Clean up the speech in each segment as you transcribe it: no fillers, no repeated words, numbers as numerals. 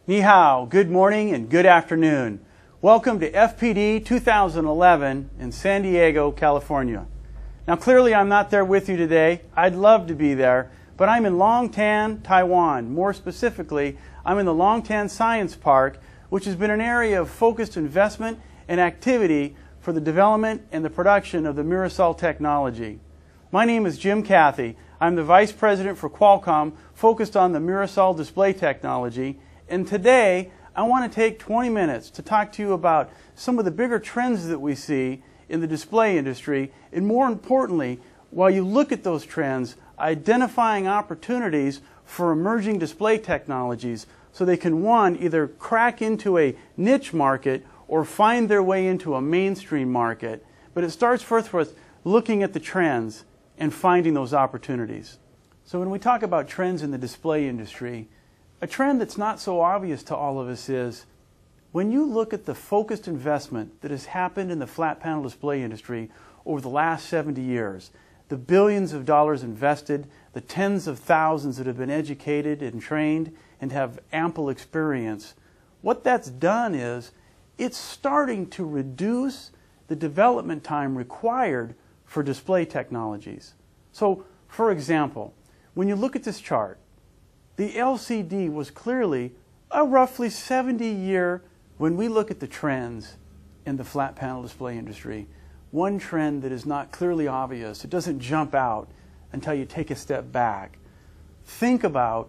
Ni hao, good morning and good afternoon. Welcome to FPD 2011 in San Diego, California. Now clearly I'm not there with you today. I'd love to be there, but I'm in Longtan, Taiwan. More specifically, I'm in the Longtan Science Park, which has been an area of focused investment and activity for the development and the production of the Mirasol technology. My name is Jim Cathey. I'm the Vice President for Qualcomm, focused on the Mirasol display technology. And today, I want to take 20 minutes to talk to you about some of the bigger trends that we see in the display industry, and more importantly, while you look at those trends, identifying opportunities for emerging display technologies so they can, one, either crack into a niche market or find their way into a mainstream market. But it starts first with looking at the trends and finding those opportunities. So when we talk about trends in the display industry, a trend that's not so obvious to all of us is when you look at the focused investment that has happened in the flat panel display industry over the last 70 years, the billions of dollars invested, the tens of thousands that have been educated and trained and have ample experience, what that's done is it's starting to reduce the development time required for display technologies. So, for example, when you look at this chart, the LCD was clearly a roughly 70-year, when we look at the trends in the flat panel display industry, one trend that is not clearly obvious, it doesn't jump out until you take a step back. Think about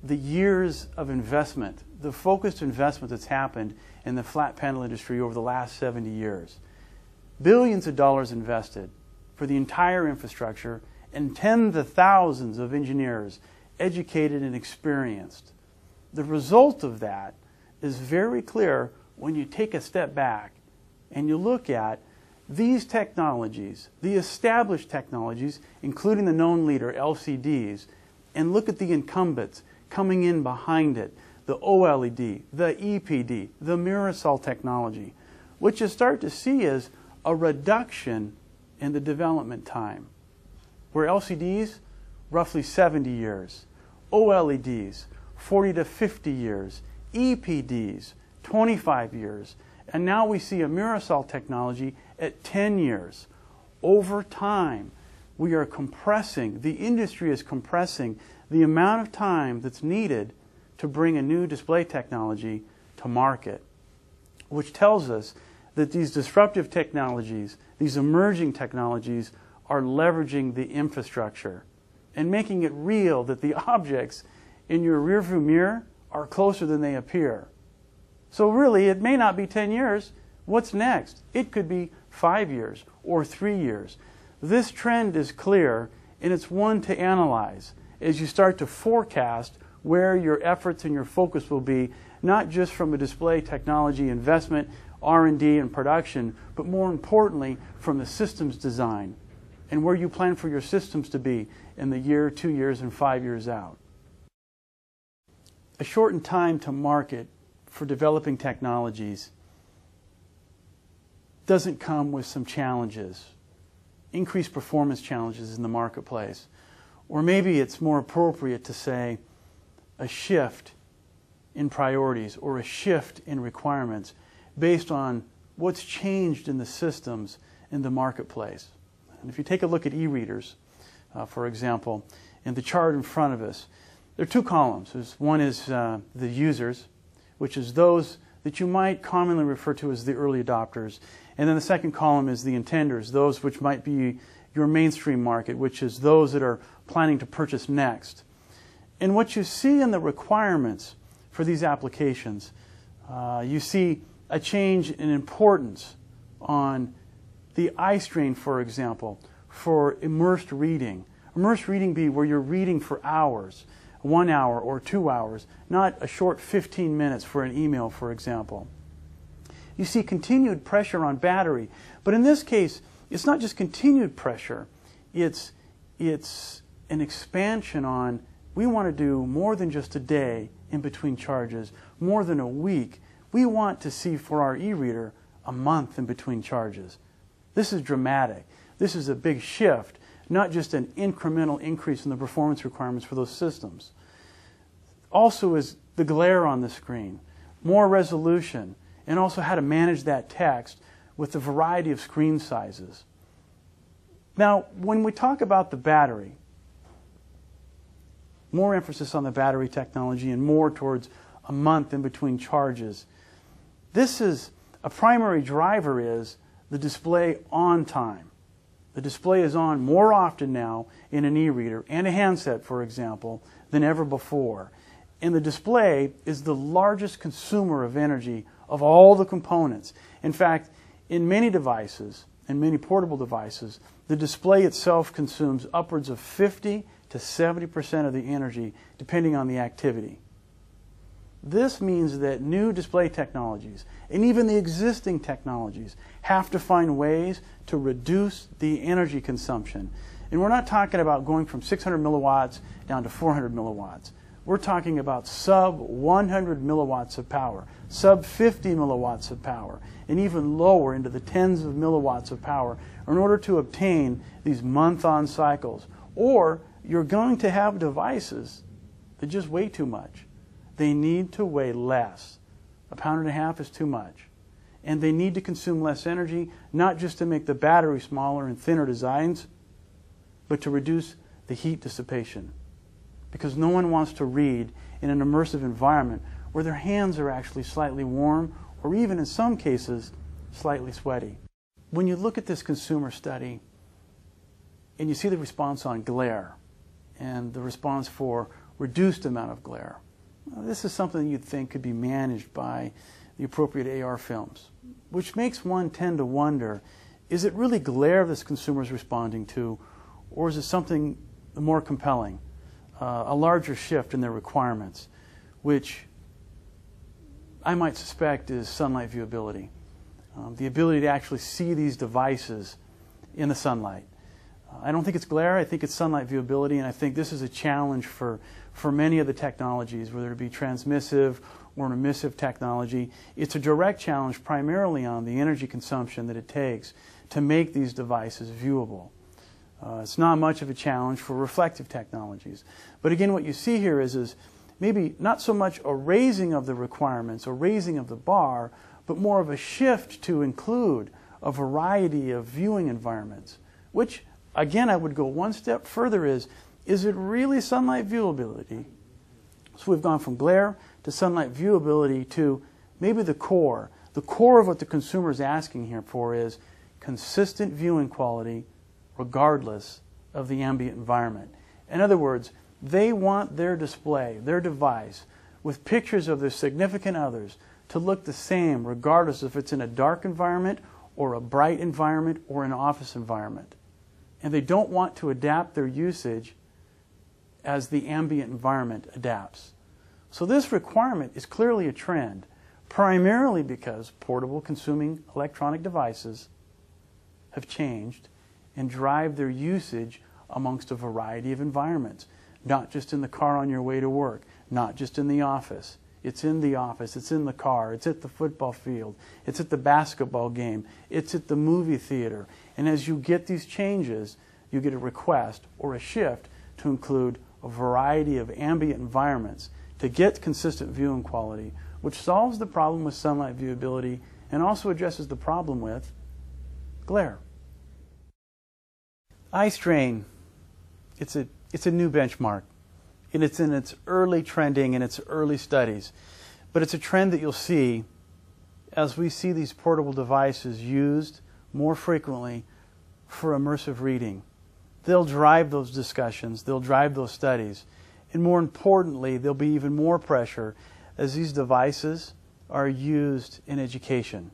the years of investment, the focused investment that's happened in the flat panel industry over the last 70 years. Billions of dollars invested for the entire infrastructure and tens of thousands of engineers educated and experienced. The result of that is very clear when you take a step back and you look at these technologies, the established technologies, including the known leader, LCDs, and look at the incumbents coming in behind it, the OLED, the EPD, the Mirasol technology. What you start to see is a reduction in the development time, where LCDs, roughly 70 years, OLEDs, 40 to 50 years, EPDs, 25 years, and now we see a Mirasol technology at 10 years. Over time, we are compressing, the industry is compressing the amount of time that's needed to bring a new display technology to market, which tells us that these disruptive technologies, these emerging technologies, are leveraging the infrastructure and making it real that the objects in your rearview mirror are closer than they appear. So really, it may not be 10 years. What's next? It could be 5 years or 3 years. This trend is clear, and it's one to analyze as you start to forecast where your efforts and your focus will be, not just from a display technology investment, R&D, and production, but more importantly, from the systems design and where you plan for your systems to be in the year, 2 years, and 5 years out. A shortened time to market for developing technologies doesn't come with some challenges, increased performance challenges in the marketplace. Or maybe it's more appropriate to say a shift in priorities or a shift in requirements based on what's changed in the systems in the marketplace. And if you take a look at e-readers, for example, in the chart in front of us, there are two columns. One is the users, which is those that you might commonly refer to as the early adopters. And then the second column is the intenders, those which might be your mainstream market, which is those that are planning to purchase next. And what you see in the requirements for these applications, you see a change in importance on the eye strain, for example, for immersed reading. Immersed reading be where you're reading for hours, 1 hour or 2 hours, not a short 15 minutes for an email, for example. You see continued pressure on battery, but in this case, it's not just continued pressure, it's an expansion on, we want to do more than just a day in between charges, more than a week. We want to see for our e-reader a month in between charges. This is dramatic. This is a big shift, not just an incremental increase in the performance requirements for those systems. Also is the glare on the screen, more resolution, and also how to manage that text with a variety of screen sizes. Now, when we talk about the battery, more emphasis on the battery technology and more towards a month in between charges. This is a primary driver is the display on time. The display is on more often now in an e-reader and a handset, for example, than ever before. And the display is the largest consumer of energy of all the components. In fact, in many devices, in many portable devices, the display itself consumes upwards of 50 to 70% of the energy, depending on the activity. This means that new display technologies, and even the existing technologies, have to find ways to reduce the energy consumption. And we're not talking about going from 600 milliwatts down to 400 milliwatts. We're talking about sub 100 milliwatts of power, sub 50 milliwatts of power, and even lower into the tens of milliwatts of power in order to obtain these month-on cycles. Or you're going to have devices that just weigh too much. They need to weigh less. 1.5 pounds is too much. And they need to consume less energy, not just to make the battery smaller and thinner designs, but to reduce the heat dissipation. Because no one wants to read in an immersive environment where their hands are actually slightly warm or even in some cases slightly sweaty. When you look at this consumer study and you see the response on glare and the response for reduced amount of glare, this is something you'd think could be managed by the appropriate AR films, which makes one tend to wonder, is it really glare this consumer is responding to, or is it something more compelling, a larger shift in their requirements, which I might suspect is sunlight viewability, the ability to actually see these devices in the sunlight. I don't think it's glare, I think it's sunlight viewability, and I think this is a challenge for many of the technologies, whether it be transmissive or emissive technology. It's a direct challenge primarily on the energy consumption that it takes to make these devices viewable. It's not much of a challenge for reflective technologies. But again, what you see here is maybe not so much a raising of the requirements or raising of the bar, but more of a shift to include a variety of viewing environments, which again, I would go one step further is it really sunlight viewability? So we've gone from glare to sunlight viewability to maybe the core. The core of what the consumer is asking here for is consistent viewing quality regardless of the ambient environment. In other words, they want their display, their device, with pictures of their significant others to look the same regardless if it's in a dark environment or a bright environment or an office environment. And they don't want to adapt their usage as the ambient environment adapts. So this requirement is clearly a trend, primarily because portable consuming electronic devices have changed and drive their usage amongst a variety of environments, not just in the car on your way to work, not just in the office. It's in the office, it's in the car, it's at the football field, it's at the basketball game, it's at the movie theater. And as you get these changes, you get a request or a shift to include a variety of ambient environments to get consistent viewing quality, which solves the problem with sunlight viewability and also addresses the problem with glare. Eye strain, it's a new benchmark. And it's in its early trending and its early studies. But it's a trend that you'll see as we see these portable devices used more frequently for immersive reading. They'll drive those discussions, they'll drive those studies, and more importantly, there'll be even more pressure as these devices are used in education.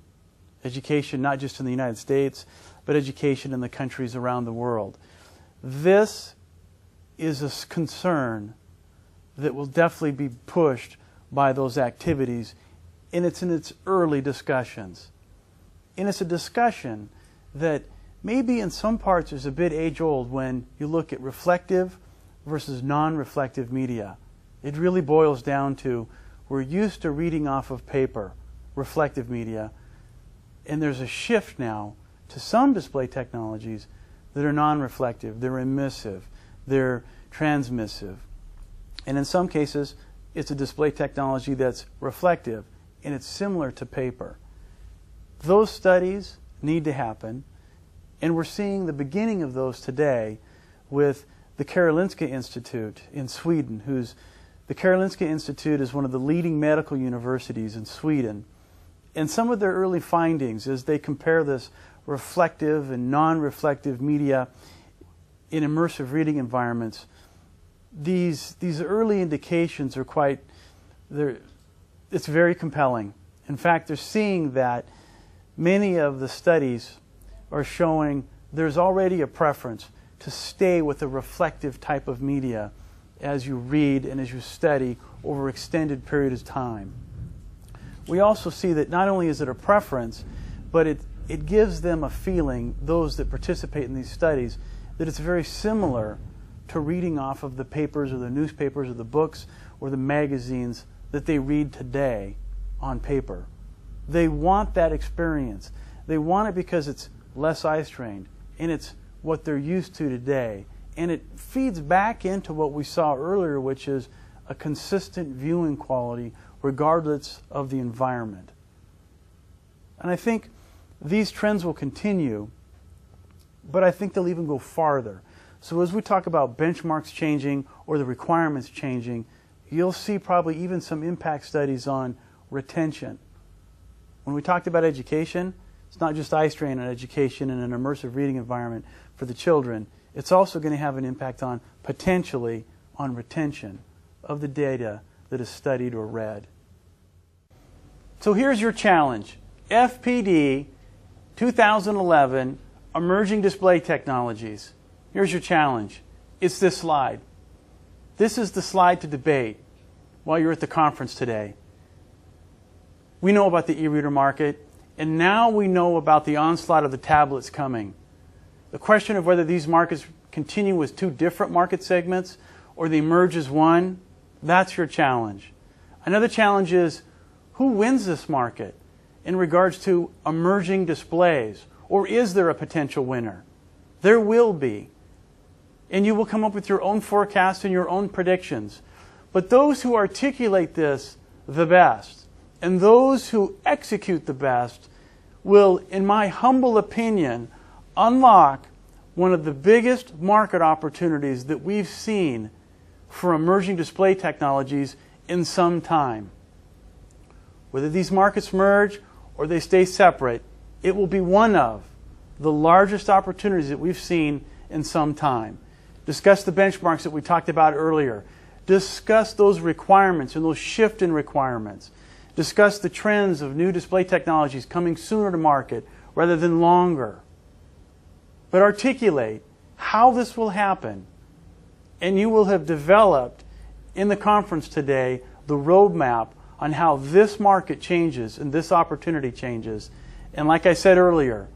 Education not just in the United States, but education in the countries around the world. This is a concern that will definitely be pushed by those activities, and it's in its early discussions. And it's a discussion that maybe in some parts is a bit age-old when you look at reflective versus non-reflective media. It really boils down to we're used to reading off of paper, reflective media, and there's a shift now to some display technologies that are non-reflective, they're emissive, they're transmissive. And in some cases, it's a display technology that's reflective, and it's similar to paper. Those studies need to happen, and we're seeing the beginning of those today with the Karolinska Institute in Sweden. The Karolinska Institute is one of the leading medical universities in Sweden. And some of their early findings as they compare this reflective and non-reflective media in immersive reading environments, these early indications are it's very compelling. In fact, they're seeing that many of the studies are showing there's already a preference to stay with a reflective type of media as you read and as you study over extended periods of time. We also see that not only is it a preference, but it gives them a feeling, those that participate in these studies, that it's very similar to reading off of the papers or the newspapers or the books or the magazines that they read today on paper. They want that experience. They want it because it's less eye strained, and it's what they're used to today. And it feeds back into what we saw earlier, which is a consistent viewing quality regardless of the environment. And I think these trends will continue, but I think they'll even go farther. So as we talk about benchmarks changing or the requirements changing, you'll see probably even some impact studies on retention. When we talked about education, it's not just eye strain on education in an immersive reading environment for the children. It's also going to have an impact on, potentially, on retention of the data that is studied or read. So here's your challenge. FPD 2011, Emerging Display Technologies. Here's your challenge. It's this slide. This is the slide to debate while you're at the conference today. We know about the e-reader market, and now we know about the onslaught of the tablets coming. The question of whether these markets continue as two different market segments or they merge as one, that's your challenge. Another challenge is, who wins this market in regards to emerging displays? Or is there a potential winner? There will be. And you will come up with your own forecasts and your own predictions. But those who articulate this the best, and those who execute the best, will, in my humble opinion, unlock one of the biggest market opportunities that we've seen for emerging display technologies in some time. Whether these markets merge or they stay separate, it will be one of the largest opportunities that we've seen in some time. Discuss the benchmarks that we talked about earlier. Discuss those requirements and those shift in requirements. Discuss the trends of new display technologies coming sooner to market rather than longer. But articulate how this will happen, and you will have developed in the conference today the roadmap on how this market changes and this opportunity changes. And like I said earlier,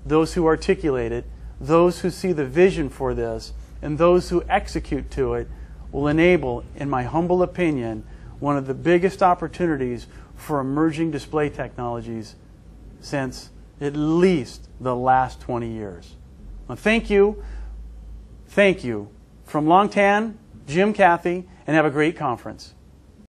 those who articulate it, those who see the vision for this, and those who execute to it will enable, in my humble opinion, one of the biggest opportunities for emerging display technologies since at least the last 20 years. Well, thank you. Thank you. From Longtan, Jim, Cathey, and have a great conference.